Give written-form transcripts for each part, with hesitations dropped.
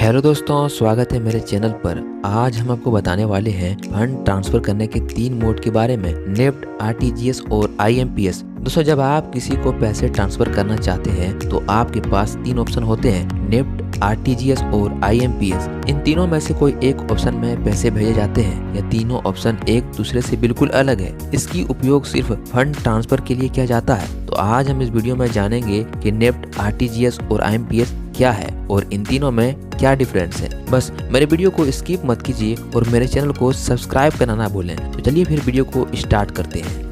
Hello दोस्तों, स्वागत है मेरे चैनल पर। आज हम आपको बताने वाले हैं फंड ट्रांसफर करने के 3 मोड के बारे में, नेफ्ट, आरटीजीएस और आईएमपीएस। दोस्तों, जब आप किसी को पैसे ट्रांसफर करना चाहते हैं तो आपके पास 3 ऑप्शन होते हैं, नेफ्ट, आरटीजीएस और आईएमपीएस। इन तीनों में से कोई एक ऑप्शन में पैसे भेजे जाते हैं। यह तीनों ऑप्शन एक दूसरे से बिल्कुल अलग है। इसकी उपयोग सिर्फ फंड ट्रांसफर के लिए किया जाता है। तो आज हम इस वीडियो में जानेंगे कि नेफ्ट, आरटीजीएस और आईएमपीएस क्या है और इन तीनों में क्या डिफरेंस है। बस मेरे वीडियो को स्किप मत कीजिए और मेरे चैनल को सब्सक्राइब करना ना भूलें। तो चलिए फिर वीडियो को स्टार्ट करते हैं।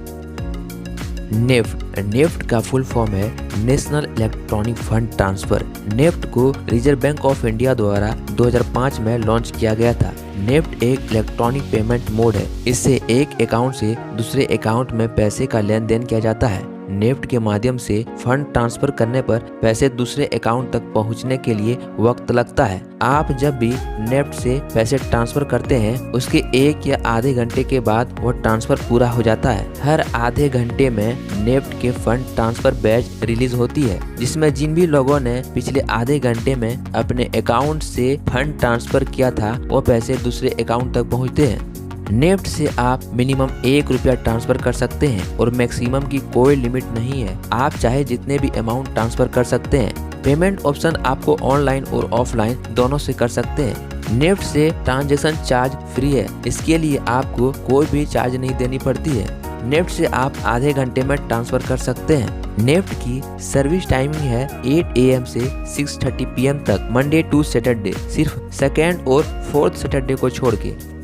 नेफ्ट का फुल फॉर्म है national electronic fund transfer. NEFT को रिजर्व बैंक ऑफ इंडिया द्वारा 2005 में लॉन्च किया गया था। नेफ्ट एक इलेक्ट्रॉनिक पेमेंट मोड है। इससे एक अकाउंट से दूसरे अकाउंट में पैसे का लेन देन किया जाता है। नेफ्ट के माध्यम से फंड ट्रांसफर करने पर पैसे दूसरे अकाउंट तक पहुंचने के लिए वक्त लगता है। आप जब भी नेफ्ट से पैसे ट्रांसफर करते हैं उसके 1 या आधे घंटे के बाद वो ट्रांसफर पूरा हो जाता है। हर आधे घंटे में नेफ्ट के फंड ट्रांसफर बैच रिलीज होती है, जिसमें जिन भी लोगों ने पिछले आधे घंटे में अपने अकाउंट से फंड ट्रांसफर किया था वो पैसे दूसरे अकाउंट तक पहुँचते हैं। नेफ्ट से आप मिनिमम 1 रुपया ट्रांसफर कर सकते हैं और मैक्सिमम की कोई लिमिट नहीं है। आप चाहे जितने भी अमाउंट ट्रांसफर कर सकते हैं। पेमेंट ऑप्शन आपको ऑनलाइन और ऑफलाइन दोनों से कर सकते हैं। नेफ्ट से ट्रांजैक्शन चार्ज फ्री है। इसके लिए आपको कोई भी चार्ज नहीं देनी पड़ती है। नेफ्ट से आप आधे घंटे में ट्रांसफर कर सकते हैं। नेफ्ट की सर्विस टाइमिंग है 8 AM से 6:30 PM तक, मंडे टू सैटरडे, सिर्फ सेकेंड और फोर्थ सैटरडे को छोड़ के।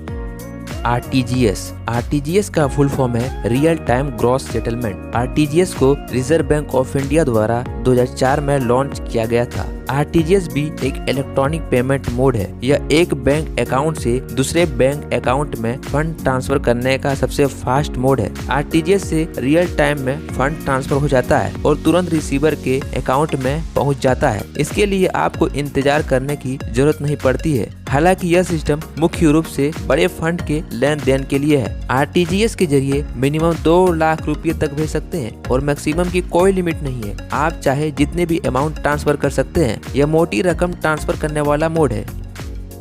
आरटीजीएस का फुल फॉर्म है real time gross settlement. RTGS को रिजर्व बैंक ऑफ इंडिया द्वारा 2004 में लॉन्च किया गया था। आरटीजीएस भी एक इलेक्ट्रॉनिक पेमेंट मोड है। यह एक बैंक अकाउंट से दूसरे बैंक अकाउंट में फंड ट्रांसफर करने का सबसे फास्ट मोड है। आरटीजीएस से रियल टाइम में फंड ट्रांसफर हो जाता है और तुरंत रिसीवर के अकाउंट में पहुंच जाता है। इसके लिए आपको इंतजार करने की जरूरत नहीं पड़ती है। हालांकि यह सिस्टम मुख्य रूप से बड़े फंड के लेन देन के लिए है। आरटीजीएस के जरिए मिनिमम 2 लाख रुपए तक भेज सकते हैं और मैक्सिमम की कोई लिमिट नहीं है। आप चाहे जितने भी अमाउंट ट्रांसफर कर सकते हैं। यह मोटी रकम ट्रांसफर करने वाला मोड है।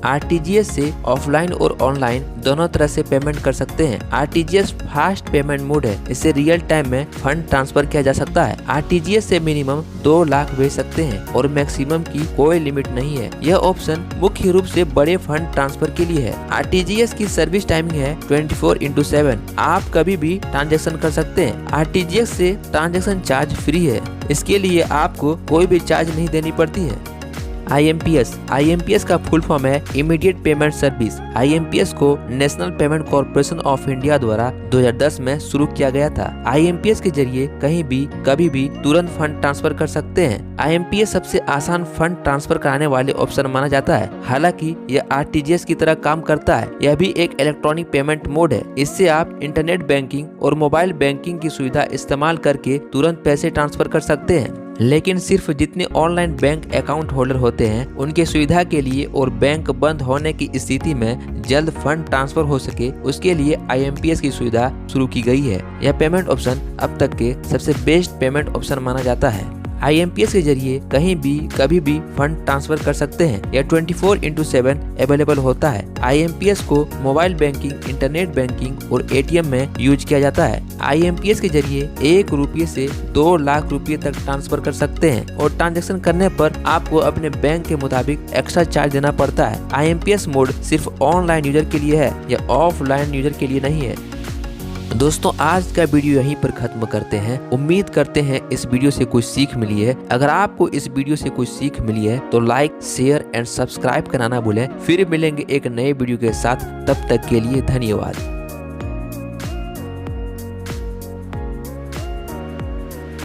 आरटीजीएस से ऑफलाइन और ऑनलाइन दोनों तरह से पेमेंट कर सकते हैं। आरटीजीएस फास्ट पेमेंट मोड है। इससे रियल टाइम में फंड ट्रांसफर किया जा सकता है। आरटीजीएस से मिनिमम 2 लाख भेज सकते हैं और मैक्सिमम की कोई लिमिट नहीं है। यह ऑप्शन मुख्य रूप से बड़े फंड ट्रांसफर के लिए है। आरटीजीएस की सर्विस टाइमिंग है 24/7। आप कभी भी ट्रांजेक्शन कर सकते हैं। आरटीजीएस से ट्रांजेक्शन चार्ज फ्री है। इसके लिए आपको कोई भी चार्ज नहीं देनी पड़ती है। आईएमपीएस का फुल फॉर्म है इमीडिएट पेमेंट सर्विस। आईएमपीएस को national payment corporation of India द्वारा 2010 में शुरू किया गया था। आईएमपीएस के जरिए कहीं भी कभी भी तुरंत फंड ट्रांसफर कर सकते हैं। आईएमपीएस सबसे आसान फंड ट्रांसफर कराने वाले ऑप्शन माना जाता है। हालांकि यह आरटीजीएस की तरह काम करता है। यह भी एक इलेक्ट्रॉनिक पेमेंट मोड है। इससे आप इंटरनेट बैंकिंग और मोबाइल बैंकिंग की सुविधा इस्तेमाल करके तुरंत पैसे ट्रांसफर कर सकते हैं, लेकिन सिर्फ जितने ऑनलाइन बैंक अकाउंट होल्डर होते हैं उनके सुविधा के लिए और बैंक बंद होने की स्थिति में जल्द फंड ट्रांसफर हो सके, उसके लिए आईएमपीएस की सुविधा शुरू की गई है। यह पेमेंट ऑप्शन अब तक के सबसे बेस्ट पेमेंट ऑप्शन माना जाता है। आईएमपीएस के जरिए कहीं भी कभी भी फंड ट्रांसफर कर सकते हैं। यह 24/7 अवेलेबल होता है। आईएमपीएस को मोबाइल बैंकिंग, इंटरनेट बैंकिंग और एटीएम में यूज किया जाता है। आईएमपीएस के जरिए 1 रुपये से 2 लाख रुपए तक ट्रांसफर कर सकते हैं और ट्रांजैक्शन करने पर आपको अपने बैंक के मुताबिक एक्स्ट्रा चार्ज देना पड़ता है। आईएमपीएस मोड सिर्फ ऑनलाइन यूजर के लिए है, यह ऑफलाइन यूजर के लिए नहीं है। दोस्तों, आज का वीडियो यहीं पर खत्म करते हैं। उम्मीद करते हैं इस वीडियो से कुछ सीख मिली है। अगर आपको इस वीडियो से कुछ सीख मिली है तो लाइक, शेयर एंड सब्सक्राइब करना ना भूलें। फिर मिलेंगे एक नए वीडियो के साथ। तब तक के लिए धन्यवाद।